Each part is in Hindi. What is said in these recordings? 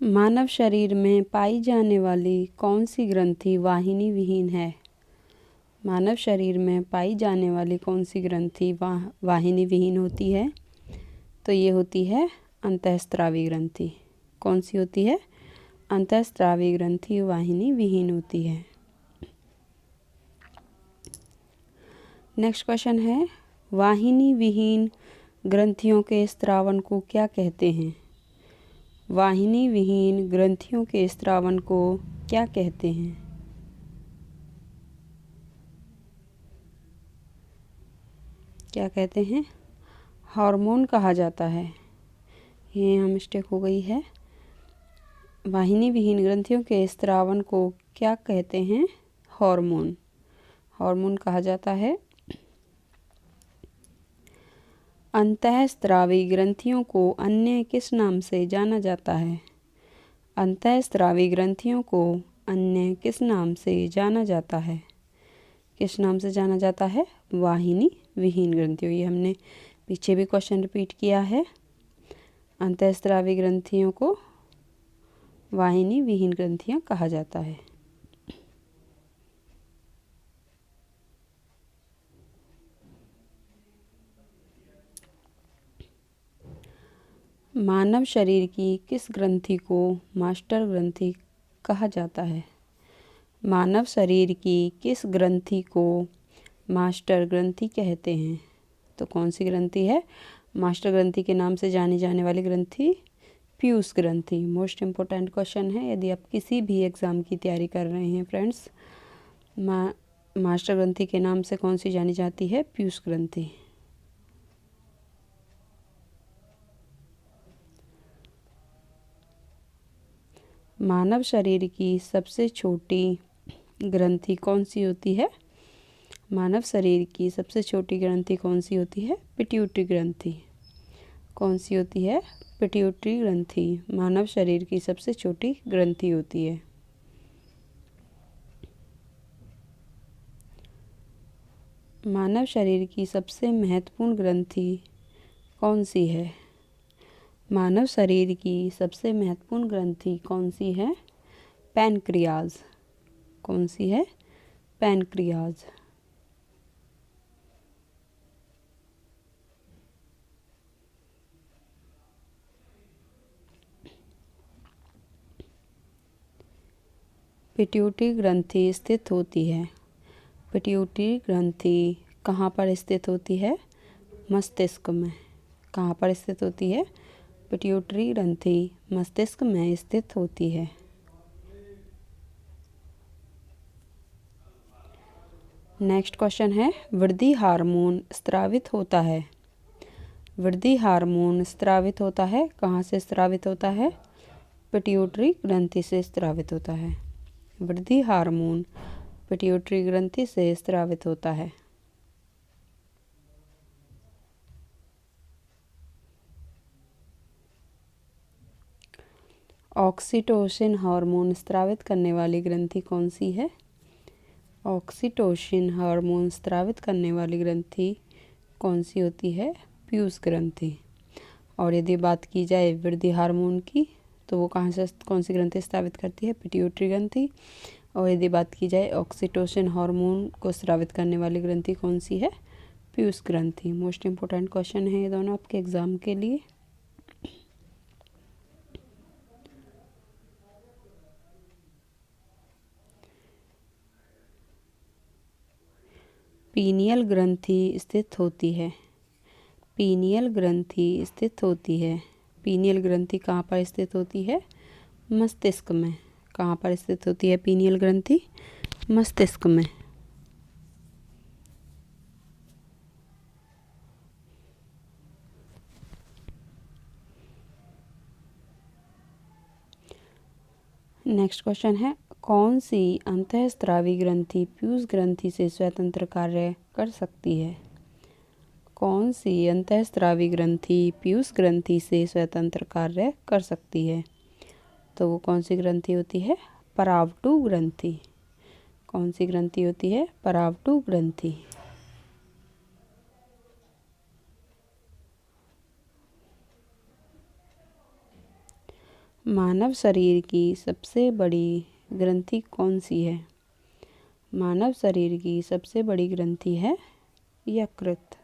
मानव शरीर में पाई जाने वाली कौन सी ग्रंथि वाहिनी विहीन है? मानव शरीर में पाई जाने वाली कौन सी ग्रंथि वाहिनी विहीन होती है? तो ये होती है अंतःस्रावी ग्रंथि। कौन सी होती है? अंतःस्रावी ग्रंथि वाहिनी विहीन होती है। नेक्स्ट क्वेश्चन है, वाहिनी विहीन ग्रंथियों के स्रावन को क्या कहते हैं? वाहिनी विहीन ग्रंथियों के स्रावन को क्या कहते हैं? क्या कहते हैं? हार्मोन कहा जाता है। ये यहाँ मिस्टेक हो गई है। वाहिनी विहीन ग्रंथियों के स्रावन को क्या कहते हैं? हार्मोन। हार्मोन कहा जाता है। अंतःस्रावी ग्रंथियों को अन्य किस नाम से जाना जाता है? अंतःस्रावी ग्रंथियों को अन्य किस नाम से जाना जाता है? किस नाम से जाना जाता है? वाहिनी विहीन ग्रंथियों। ये हमने पीछे भी क्वेश्चन रिपीट किया है। अंतःस्रावी ग्रंथियों को वाहिनी विहीन ग्रंथियां कहा जाता है। मानव शरीर की किस ग्रंथि को मास्टर ग्रंथि कहा जाता है? मानव शरीर की किस ग्रंथि को मास्टर ग्रंथि कहते हैं? तो कौन सी ग्रंथि है? मास्टर ग्रंथि के नाम से जानी जाने वाली ग्रंथि पीयूष ग्रंथि। मोस्ट इम्पोर्टेंट क्वेश्चन है यदि आप किसी भी एग्ज़ाम की तैयारी कर रहे हैं फ्रेंड्स। मास्टर ग्रंथि के नाम से कौन सी जानी जाती है? पीयूष ग्रंथि। मानव शरीर की सबसे छोटी ग्रंथि कौन सी होती है? मानव शरीर की सबसे छोटी ग्रंथि कौन सी होती है? पिट्यूटरी ग्रंथि। कौन सी होती है? पिट्यूटरी ग्रंथि मानव शरीर की सबसे छोटी ग्रंथि होती है। मानव शरीर की सबसे महत्वपूर्ण ग्रंथि कौन सी है? मानव शरीर की सबसे महत्वपूर्ण ग्रंथि कौन सी है? पैनक्रियाज। कौन सी है? पैनक्रियाज। पिट्यूटरी ग्रंथि स्थित होती है। पिट्यूटरी ग्रंथि कहाँ पर स्थित होती है? मस्तिष्क में। कहाँ पर स्थित होती है? पिट्यूटरी ग्रंथि मस्तिष्क में स्थित होती है। नेक्स्ट क्वेश्चन है, वृद्धि हार्मोन स्रावित होता है। वृद्धि हार्मोन स्रावित होता है, कहाँ से स्रावित होता है? पिट्यूटरी ग्रंथि से स्रावित होता है। वृद्धि हार्मोन पिट्यूटरी ग्रंथि से स्रावित होता है। ऑक्सीटोसिन हार्मोन स्रावित करने वाली ग्रंथि कौन सी है? ऑक्सीटोसिन हार्मोन स्रावित करने वाली ग्रंथि कौन सी होती है? पीयूष ग्रंथि। और यदि बात की जाए वृद्धि हार्मोन की तो वो कहाँ से कौन सी ग्रंथि स्रावित करती है? पिट्यूटरी ग्रंथि। और यदि बात की जाए ऑक्सीटोसिन हार्मोन को स्रावित करने वाली ग्रंथि कौन सी है? पीयूष ग्रंथि। मोस्ट इम्पोर्टेंट क्वेश्चन है ये दोनों आपके एग्जाम के लिए। पीनियल ग्रंथि स्थित होती है। पीनियल ग्रंथि स्थित होती है। पीनियल ग्रंथि कहाँ पर स्थित होती है? मस्तिष्क में। कहाँ पर स्थित होती है पीनियल ग्रंथि? मस्तिष्क में। नेक्स्ट क्वेश्चन है, कौन सी अंतःस्रावी ग्रंथि पीयूष ग्रंथि से स्वतंत्र कार्य कर सकती है? कौन सी अंतःस्रावी ग्रंथि पीयूष ग्रंथि से स्वतंत्र कार्य कर सकती है? तो वो कौन सी ग्रंथि होती है? परावटु ग्रंथि। कौन सी ग्रंथि होती है? परावटु ग्रंथि। मानव शरीर की सबसे बड़ी ग्रंथि कौन सी है? मानव शरीर की सबसे बड़ी ग्रंथि है यकृत।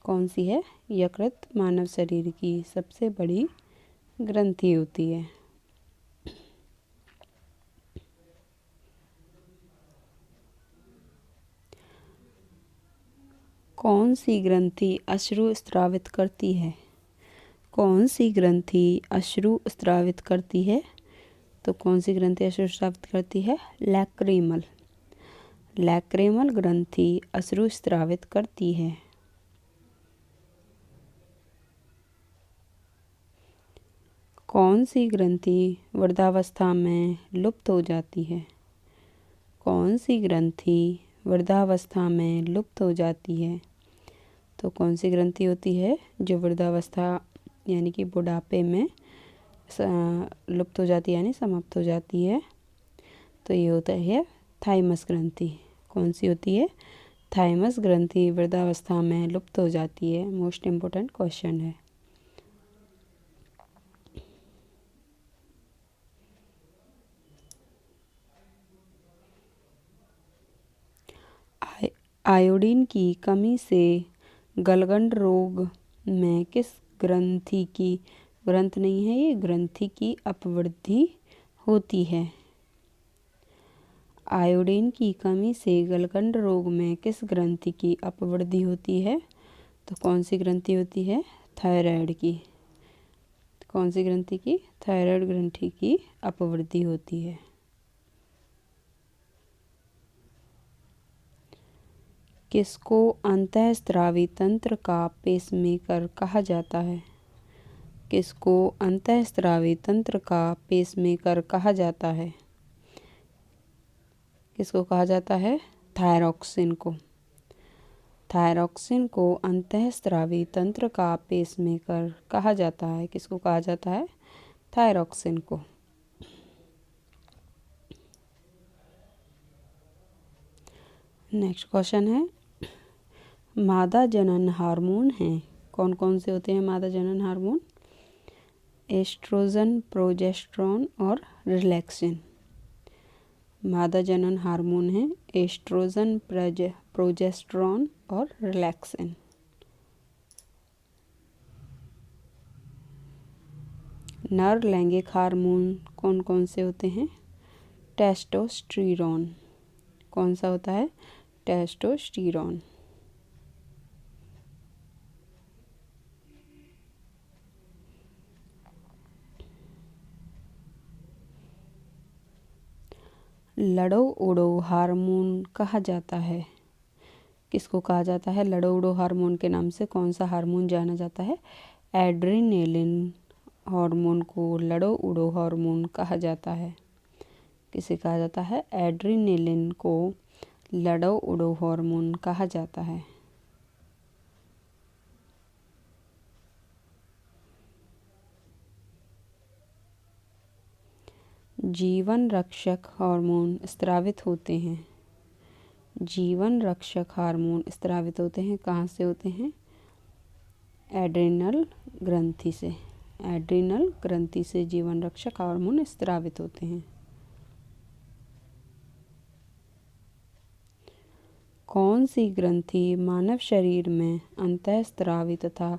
कौन सी है? यकृत मानव शरीर की सबसे बड़ी ग्रंथि होती है। कौन सी ग्रंथि अश्रु स्रावित करती है? कौन सी ग्रंथि अश्रु स्रावित करती है? तो कौन सी ग्रंथि अश्रु स्रावित करती है? लैक्रिमल। लैक्रिमल ग्रंथि अश्रु स्रावित करती है। कौन सी ग्रंथि वृद्धावस्था में लुप्त हो जाती है? कौन सी ग्रंथि वृद्धावस्था में लुप्त हो जाती है? तो कौन सी ग्रंथि होती है जो वृद्धावस्था यानी कि बुढ़ापे में लुप्त हो जाती है यानी समाप्त हो जाती है? तो ये होता है थाइमस ग्रंथि। कौन सी होती है? थाइमस ग्रंथि वृद्धावस्था में लुप्त हो जाती है। मोस्ट इम्पोर्टेंट क्वेश्चन है। आयोडीन की कमी से गलगंड रोग में किस ग्रंथि की ग्रंथ नहीं है ये ग्रंथि की अपवृद्धि होती है? आयोडीन की कमी से गलगंड रोग में किस ग्रंथि की अपवृद्धि होती है? तो कौन सी ग्रंथि होती है? थायराइड की। कौन सी ग्रंथि की? थायराइड ग्रंथि की अपवृद्धि होती है। किसको अंतःस्रावी तंत्र का पेसमेकर कहा जाता है? किसको अंतःस्रावी तंत्र का पेसमेकर कहा जाता है? किसको कहा जाता है? थायरॉक्सिन को। थायरॉक्सिन को अंतःस्रावी तंत्र का पेसमेकर कहा जाता है। किसको कहा जाता है? थायरॉक्सिन को। नेक्स्ट क्वेश्चन है, मादा जनन हार्मोन हैं कौन कौन से होते हैं मादा जनन हार्मोन? एस्ट्रोजन, प्रोजेस्टेरॉन और रिलैक्सिन। मादा जनन हार्मोन हैं एस्ट्रोजन, प्रोजेस्टेरॉन और रिलैक्सिन। नर लैंगिक हार्मोन कौन कौन से होते हैं? टेस्टोस्टेरोन। कौन सा होता है? टेस्टोस्टेरोन। लड़ो उड़ो हार्मोन कहा जाता है। किसको कहा जाता है? लड़ो उड़ो हार्मोन के नाम से कौन सा हार्मोन जाना जाता है? एड्रेनालिन हार्मोन को लड़ो उड़ो हार्मोन कहा जाता है। किसे कहा जाता है? एड्रेनालिन को लड़ो उड़ो हार्मोन कहा जाता है। जीवन रक्षक हार्मोन स्रावित होते हैं। जीवन रक्षक हार्मोन स्रावित होते हैं कहाँ से होते हैं? एड्रिनल ग्रंथि से। एड्रिनल ग्रंथि से जीवन रक्षक हार्मोन स्रावित होते हैं। कौन सी ग्रंथि मानव शरीर में अंतःस्रावी तथा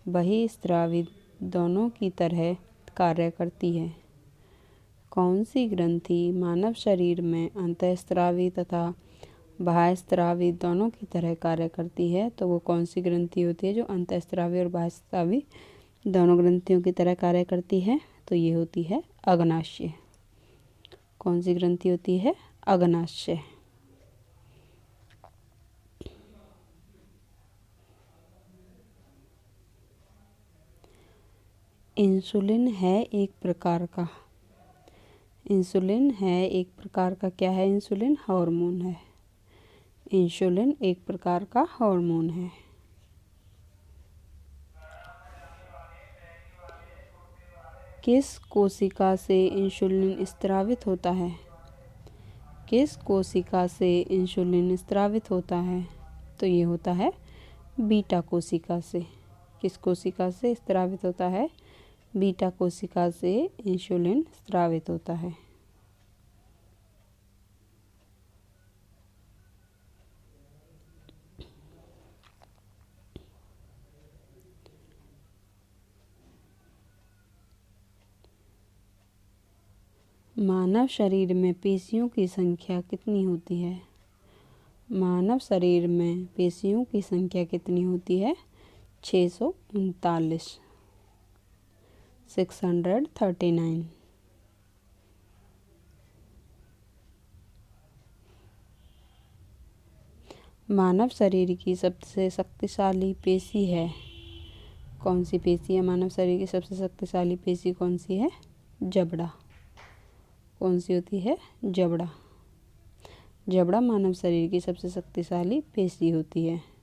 बहिःस्रावी दोनों की तरह कार्य करती है? कौन सी ग्रंथि मानव शरीर में अंतःस्रावी तथा बाह्यस्रावी दोनों की तरह कार्य करती है? तो वो कौन सी ग्रंथि होती है जो अंतःस्रावी और बाह्यस्रावी दोनों ग्रंथियों की तरह कार्य करती है? तो ये होती है अग्नाशय। कौन सी ग्रंथि होती है? अग्नाशय। इंसुलिन है एक प्रकार का। इंसुलिन है एक प्रकार का क्या है? इंसुलिन हार्मोन है। इंसुलिन एक प्रकार का हार्मोन है। किस कोशिका से इंसुलिन स्रावित होता है? किस कोशिका से इंसुलिन स्रावित होता है? तो ये होता है बीटा कोशिका से। किस कोशिका से स्रावित होता है? बीटा कोशिका से इंसुलिन स्रावित होता है। मानव शरीर में पेशियों की संख्या कितनी होती है? मानव शरीर में पेशियों की संख्या कितनी होती है? 639, 639। मानव शरीर की सबसे शक्तिशाली पेशी है कौन सी पेशी है? मानव शरीर की सबसे शक्तिशाली पेशी कौन सी है? जबड़ा। कौन सी होती है? जबड़ा। जबड़ा मानव शरीर की सबसे शक्तिशाली पेशी होती है।